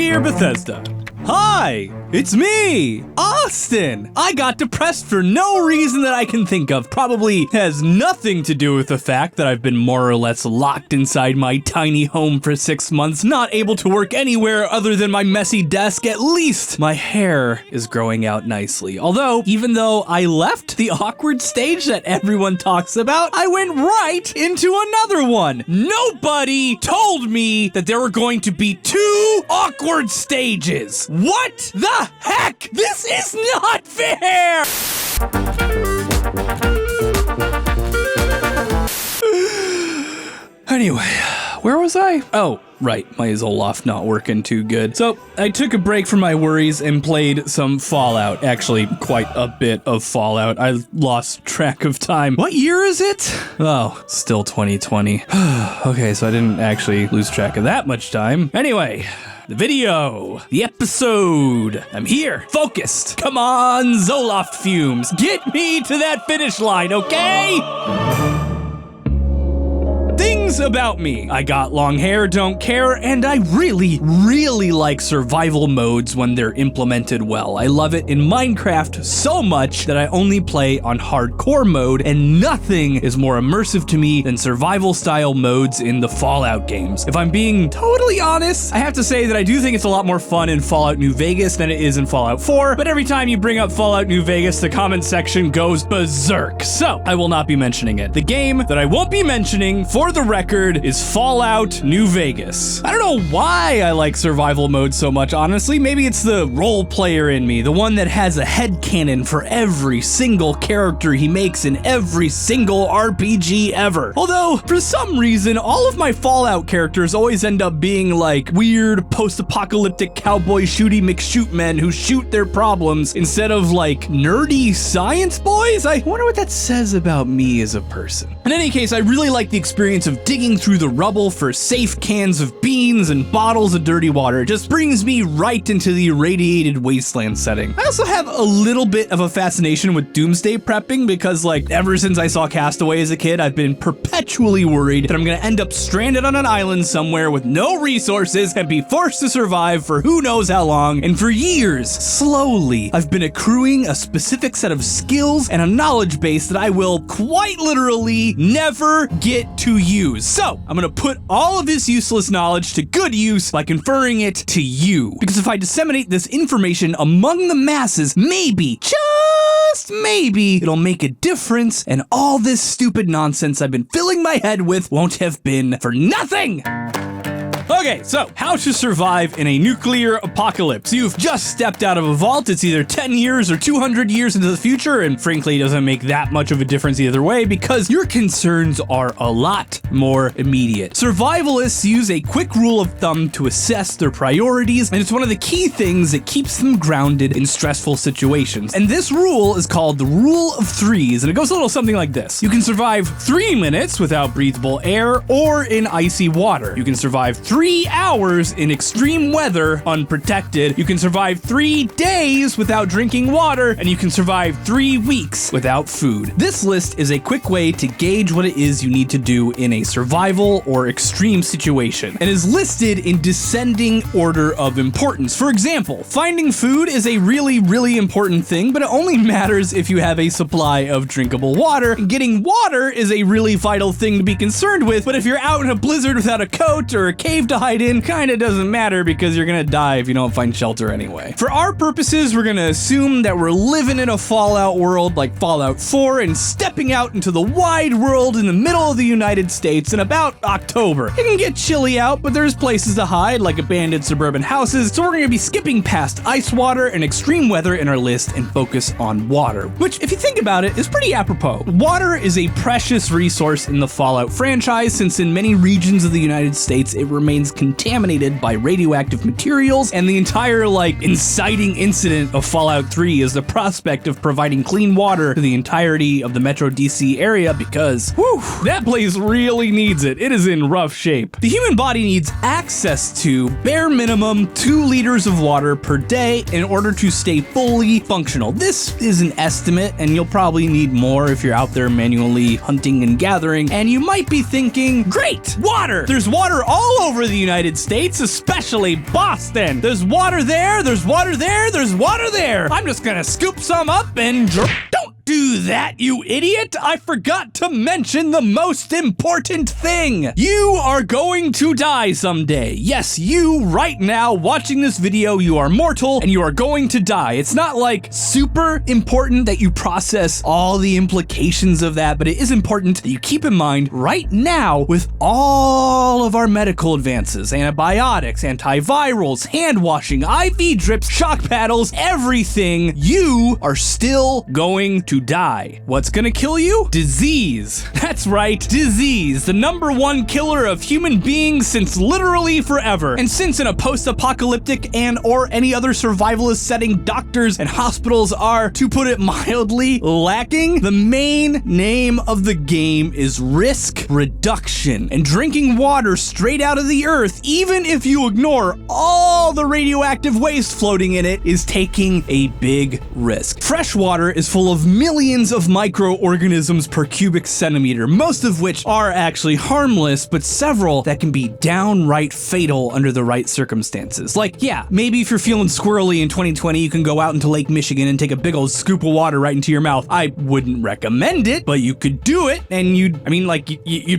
Dear Bethesda, hi, it's me, Austin. I got depressed for no reason that I can think of. Probably has nothing to do with the fact that I've been more or less locked inside my tiny home for 6 months, not able to work anywhere other than my messy desk. At least my hair is growing out nicely. Although, even though I left the awkward stage that everyone talks about, I went right into another one. Nobody told me that there were going to be 2 awkward stages. What the heck? This is not fair! Anyway, where was I? Oh, right, my Zoloft not working too good. So, I took a break from my worries and played some Fallout. Actually, quite a bit of Fallout. I lost track of time. What year is it? Oh, still 2020. Okay, so I didn't actually lose track of that much time. Anyway, the video, the episode. I'm here, focused. Come on, Zoloft fumes. Get me to that finish line, okay? Things about me. I got long hair, don't care, and I really like survival modes when they're implemented well. I love it in Minecraft so much that I only play on hardcore mode, and nothing is more immersive to me than survival style modes in the Fallout games. If I'm being totally honest, I have to say that I do think it's a lot more fun in Fallout New Vegas than it is in Fallout 4, but every time you bring up Fallout New Vegas, the comment section goes berserk, so I will not be mentioning it. The game that I won't be mentioning, for the record, is Fallout New Vegas. I don't know why I like survival mode so much, honestly. Maybe it's the role player in me, the one that has a headcanon for every single character he makes in every single RPG ever. Although, for some reason, all of my Fallout characters always end up being like weird post-apocalyptic cowboy shooty McShoot men who shoot their problems instead of like nerdy science boys. I wonder what that says about me as a person. In any case, I really like the experience of digging through the rubble for safe cans of beans and bottles of dirty water. It just brings me right into the irradiated wasteland setting. I also have a little bit of a fascination with doomsday prepping because, like, ever since I saw Castaway as a kid, I've been perpetually worried that I'm gonna end up stranded on an island somewhere with no resources and be forced to survive for who knows how long. And for years, slowly, I've been accruing a specific set of skills and a knowledge base that I will quite literally never get to use. So, I'm gonna put all of this useless knowledge to good use by conferring it to you. Because if I disseminate this information among the masses, maybe, just maybe, it'll make a difference and all this stupid nonsense I've been filling my head with won't have been for nothing! Okay, so how to survive in a nuclear apocalypse. You've just stepped out of a vault. It's either 10 years or 200 years into the future, and frankly, it doesn't make that much of a difference either way because your concerns are a lot more immediate. Survivalists use a quick rule of thumb to assess their priorities, and it's one of the key things that keeps them grounded in stressful situations. And this rule is called the Rule of Threes, and it goes a little something like this. You can survive 3 minutes without breathable air or in icy water. You can survive 3 hours in extreme weather unprotected. You can survive 3 days without drinking water, and you can survive 3 weeks without food. This list is a quick way to gauge what it is you need to do in a survival or extreme situation, and is listed in descending order of importance. For example, finding food is a really important thing, but it only matters if you have a supply of drinkable water. And getting water is a really vital thing to be concerned with, but if you're out in a blizzard without a coat or a cave to hide in, kinda doesn't matter because you're gonna die if you don't find shelter anyway. For our purposes, we're gonna assume that we're living in a Fallout world like Fallout 4 and stepping out into the wide world in the middle of the United States in about October. It can get chilly out, but there's places to hide like abandoned suburban houses, so we're gonna be skipping past ice water and extreme weather in our list and focus on water, which, if you think about it, is pretty apropos. Water is a precious resource in the Fallout franchise since in many regions of the United States it remains contaminated by radioactive materials, and the entire, like, inciting incident of Fallout 3 is the prospect of providing clean water to the entirety of the Metro DC area because, whew, that place really needs it. It is in rough shape. The human body needs access to bare minimum 2 liters of water per day in order to stay fully functional. This is an estimate, and you'll probably need more if you're out there manually hunting and gathering, and you might be thinking, great, water! There's water all over the United States, especially Boston. There's water there, there's water there, there's water there. I'm just gonna scoop some up and don't do that, you idiot! I forgot to mention the most important thing. You are going to die someday. Yes, you right now watching this video, you are mortal and you are going to die. It's not like super important that you process all the implications of that, but it is important that you keep in mind right now with all of our medical advances, antibiotics, antivirals, hand washing, IV drips, shock paddles, everything, you are still going to die. What's gonna kill you? Disease. That's right, disease, the #1 killer of human beings since literally forever. And since in a post-apocalyptic and or any other survivalist setting, doctors and hospitals are, to put it mildly, lacking, the main name of the game is risk reduction. And drinking water straight out of the earth, even if you ignore all the radioactive waste floating in it, is taking a big risk. Fresh water is full of millions of microorganisms per cubic centimeter, most of which are actually harmless, but several that can be downright fatal under the right circumstances. Like, yeah, maybe if you're feeling squirrely in 2020, you can go out into Lake Michigan and take a big old scoop of water right into your mouth. I wouldn't recommend it, but you could do it, and you'd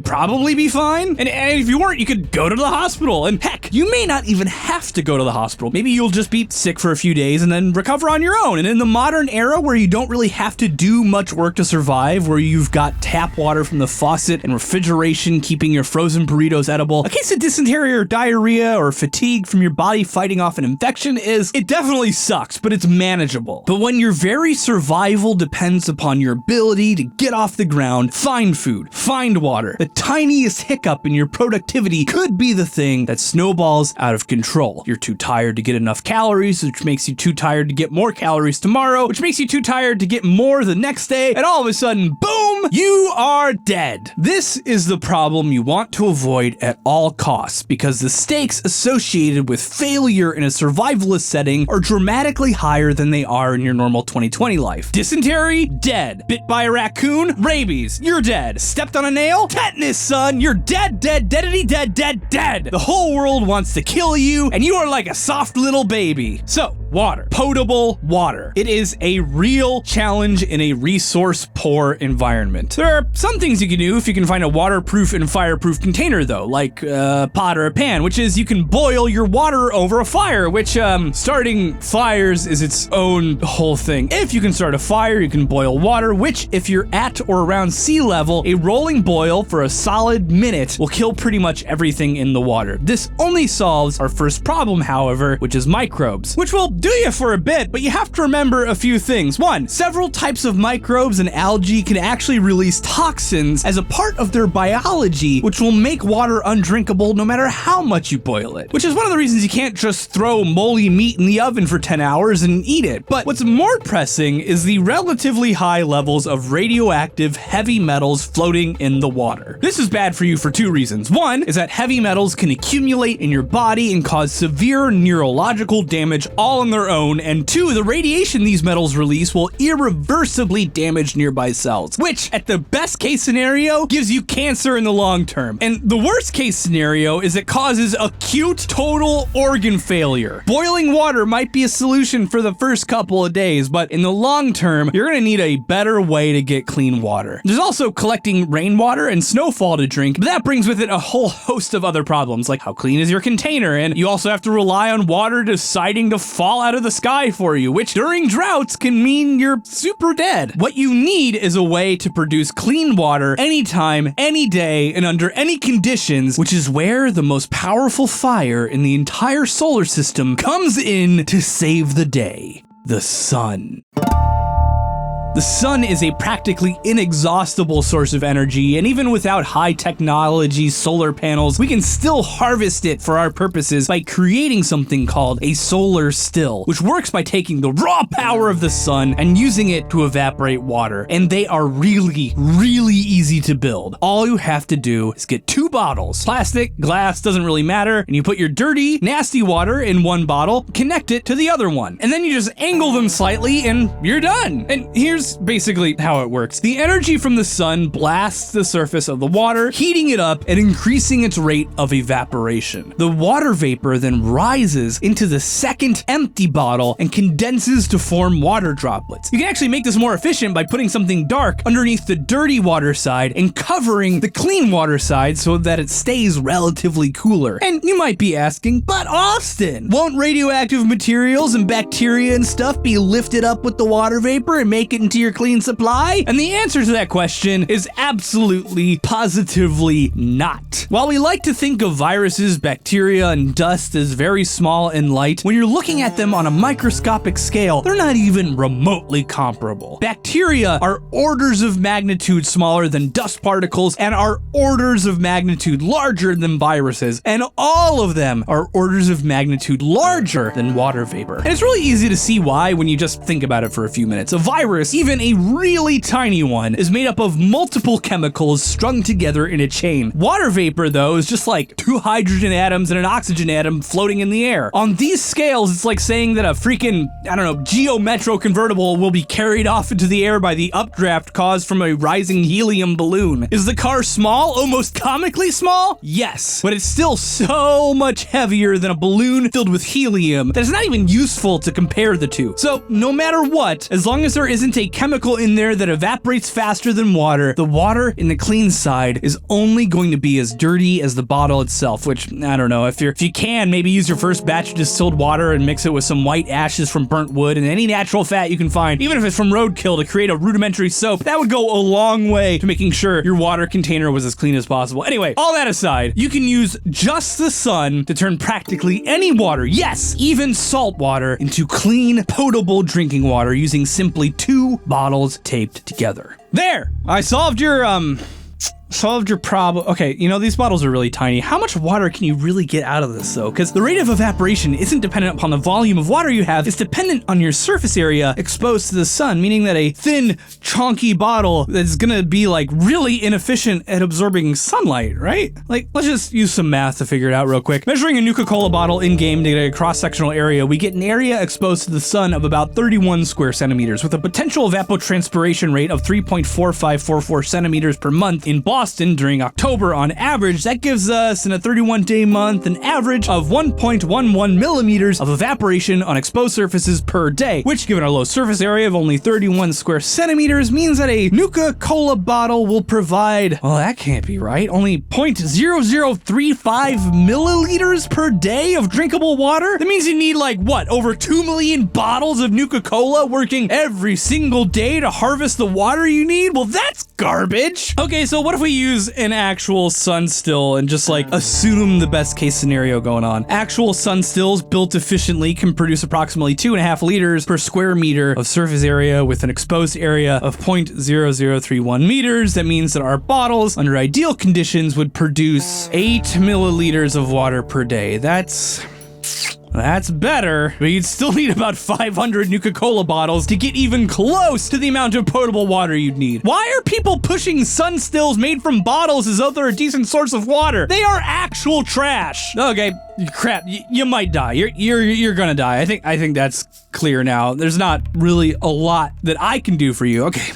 probably be fine. And if you weren't, you could go to the hospital. And heck, you may not even have to go to the hospital. Maybe you'll just be sick for a few days and then recover on your own. And in the modern era where you don't really have to do much work to survive, where you've got tap water from the faucet and refrigeration keeping your frozen burritos edible, a case of dysentery or diarrhea or fatigue from your body fighting off an infection it definitely sucks, but it's manageable. But when your very survival depends upon your ability to get off the ground, find food, find water, the tiniest hiccup in your productivity could be the thing that snowballs out of control. You're too tired to get enough calories, which makes you too tired to get more calories tomorrow, which makes you too tired to get more the next day, and all of a sudden, boom, you are dead. This is the problem you want to avoid at all costs, because the stakes associated with failure in a survivalist setting are dramatically higher than they are in your normal 2020 life. Dysentery? Dead. Bit by a raccoon? Rabies. You're dead. Stepped on a nail? Tetanus, son. You're dead, deadity, dead. The whole world wants to kill you, and you are like a soft little baby. So, water. Potable water. It is a real challenge in a resource-poor environment. There are some things you can do if you can find a waterproof and fireproof container, though, like a pot or a pan, which is you can boil your water over a fire, which, starting fires is its own whole thing. If you can start a fire, you can boil water, which, if you're at or around sea level, a rolling boil for a solid minute will kill pretty much everything in the water. This only solves our first problem, however, which is microbes, which will do you for a bit, but you have to remember a few things. One, several types of microbes and algae can actually release toxins as a part of their biology, which will make water undrinkable no matter how much you boil it, which is one of the reasons you can't just throw moldy meat in the oven for 10 hours and eat it. But what's more pressing is the relatively high levels of radioactive heavy metals floating in the water. This is bad for you for two reasons. One is that heavy metals can accumulate in your body and cause severe neurological damage all on their own, and two, the radiation these metals release will irreversibly damage nearby cells, which, at the best case scenario, gives you cancer in the long term. And the worst case scenario is it causes acute total organ failure. Boiling water might be a solution for the first couple of days, but in the long term, you're gonna need a better way to get clean water. There's also collecting rainwater and snowfall to drink, but that brings with it a whole host of other problems, like how clean is your container, and you also have to rely on water deciding to fall out of the sky for you, which during droughts can mean you're super dead. What you need is a way to produce clean water anytime, any day, and under any conditions, which is where the most powerful fire in the entire solar system comes in to save the day: the sun. The sun is a practically inexhaustible source of energy, and even without high technology solar panels, we can still harvest it for our purposes by creating something called a solar still, which works by taking the raw power of the sun and using it to evaporate water. And they are really, really easy to build. All you have to do is get 2 bottles. Plastic, glass, doesn't really matter, and you put your dirty, nasty water in one bottle, connect it to the other one, and then you just angle them slightly and you're done. And here's here's basically how it works. The energy from the sun blasts the surface of the water, heating it up and increasing its rate of evaporation. The water vapor then rises into the second empty bottle and condenses to form water droplets. You can actually make this more efficient by putting something dark underneath the dirty water side and covering the clean water side so that it stays relatively cooler. And you might be asking, but Austin, won't radioactive materials and bacteria and stuff be lifted up with the water vapor and make it into your clean supply? And the answer to that question is absolutely, positively not. While we like to think of viruses, bacteria, and dust as very small and light, when you're looking at them on a microscopic scale, they're not even remotely comparable. Bacteria are orders of magnitude smaller than dust particles and are orders of magnitude larger than viruses, and all of them are orders of magnitude larger than water vapor. And it's really easy to see why when you just think about it for a few minutes. A virus, even a really tiny one, is made up of multiple chemicals strung together in a chain. Water vapor, though, is just like 2 hydrogen atoms and an oxygen atom floating in the air. On these scales, it's like saying that a freaking, Geo Metro convertible will be carried off into the air by the updraft caused from a rising helium balloon. Is the car small? Almost comically small? Yes, but it's still so much heavier than a balloon filled with helium that it's not even useful to compare the two. So no matter what, as long as there isn't a chemical in there that evaporates faster than water, the water in the clean side is only going to be as dirty as the bottle itself, which, I don't know, if you can, maybe use your first batch of distilled water and mix it with some white ashes from burnt wood and any natural fat you can find, even if it's from roadkill, to create a rudimentary soap. That would go a long way to making sure your water container was as clean as possible. Anyway, all that aside, you can use just the sun to turn practically any water, yes, even salt water, into clean, potable drinking water using simply 2 bottles taped together. There! I solved your problem. Okay, these bottles are really tiny. How much water can you really get out of this, though? Because the rate of evaporation isn't dependent upon the volume of water you have. It's dependent on your surface area exposed to the sun, meaning that a thin, chonky bottle that's gonna be, really inefficient at absorbing sunlight, right? Let's just use some math to figure it out real quick. Measuring a Nuka-Cola bottle in-game to get a cross-sectional area, we get an area exposed to the sun of about 31 square centimeters, with a potential evapotranspiration rate of 3.4544 centimeters per month in Boston during October on average. That gives us, in a 31-day month, an average of 1.11 millimeters of evaporation on exposed surfaces per day, which, given our low surface area of only 31 square centimeters, means that a Nuka-Cola bottle will provide, well, that can't be right, only 0.0035 milliliters per day of drinkable water? That means you need, over 2 million bottles of Nuka-Cola working every single day to harvest the water you need? Well, that's garbage. Okay, so what if we use an actual sun still and just assume the best case scenario going on? Actual sun stills built efficiently can produce approximately 2.5 liters per square meter of surface area with an exposed area of 0.0031 meters. That means that our bottles, under ideal conditions, would produce 8 milliliters of water per day. That's better, but you'd still need about 500 Nuka-Cola bottles to get even close to the amount of potable water you'd need. Why are people pushing sun stills made from bottles as though they're a decent source of water? They are actual trash. Okay, crap, you might die. You're gonna die. I think that's clear now. There's not really a lot that I can do for you. Okay.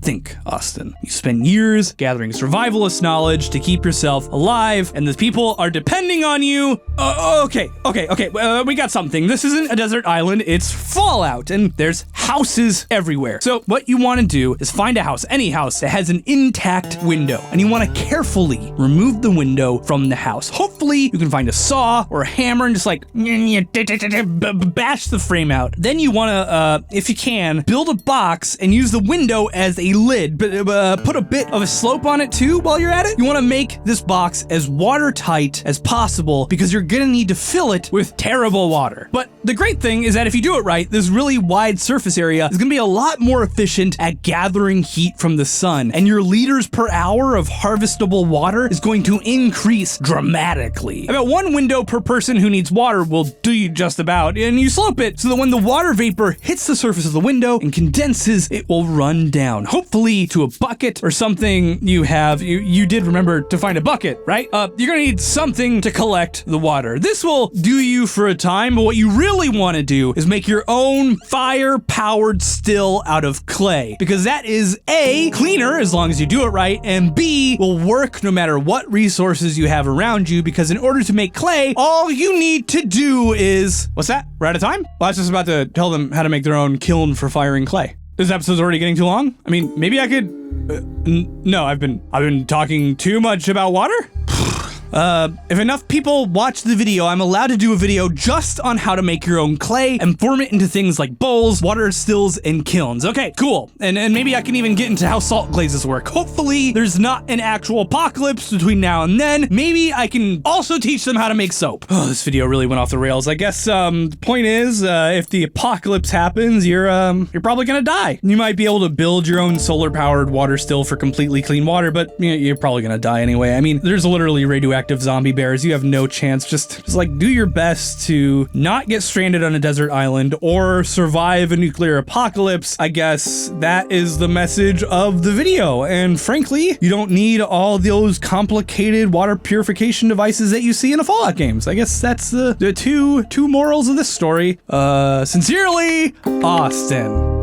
Think, Austin. You spend years gathering survivalist knowledge to keep yourself alive, and the people are depending on you. Okay. We got something. This isn't a desert island, it's Fallout, and there's houses everywhere. So what you want to do is find a house, any house, that has an intact window, and you want to carefully remove the window from the house. Hopefully, you can find a saw or a hammer and just bash the frame out. Then you want to, if you can, build a box and use the window as a lid, but put a bit of a slope on it too while you're at it. You want to make this box as watertight as possible because you're gonna need to fill it with terrible water. But the great thing is that if you do it right, this really wide surface area is gonna be a lot more efficient at gathering heat from the sun, and your liters per hour of harvestable water is going to increase dramatically. About 1 window per person who needs water will do you just about, and you slope it so that when the water vapor hits the surface of the window and condenses, it will run down. hopefully to a bucket or something you have. You did remember to find a bucket, right? You're gonna need something to collect the water. This will do you for a time, but what you really want to do is make your own fire-powered still out of clay, because that is A, cleaner as long as you do it right, and B, will work no matter what resources you have around you, because in order to make clay, all you need to do is... What's that? We're out of time? Well, I was just about to tell them how to make their own kiln for firing clay. This episode's already getting too long? I mean, maybe I could... no, I've been talking too much about water? If enough people watch the video, I'm allowed to do a video just on how to make your own clay and form it into things like bowls, water stills, and kilns. Okay, cool. And maybe I can even get into how salt glazes work. Hopefully there's not an actual apocalypse between now and then. Maybe I can also teach them how to make soap. Oh, this video really went off the rails. I guess, the point is, if the apocalypse happens, you're probably gonna die. You might be able to build your own solar-powered water still for completely clean water, but you're probably gonna die anyway. I mean, there's literally radioactive zombie bears. You have no chance. Just like do your best to not get stranded on a desert island or survive a nuclear apocalypse. I guess that is the message of the video. And frankly, you don't need all those complicated water purification devices that you see in the Fallout games. I guess that's the two morals of this story. Sincerely, Austin.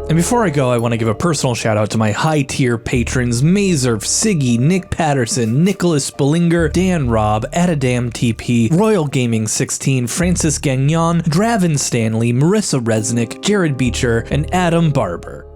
And before I go, I want to give a personal shout out to my high tier patrons: Mazerf, Siggy, Nick Patterson, Nicholas Spillinger, Dan Robb, Adadam TP, Royal Gaming 16, Francis Gagnon, Draven Stanley, Marissa Resnick, Jared Beecher, and Adam Barber.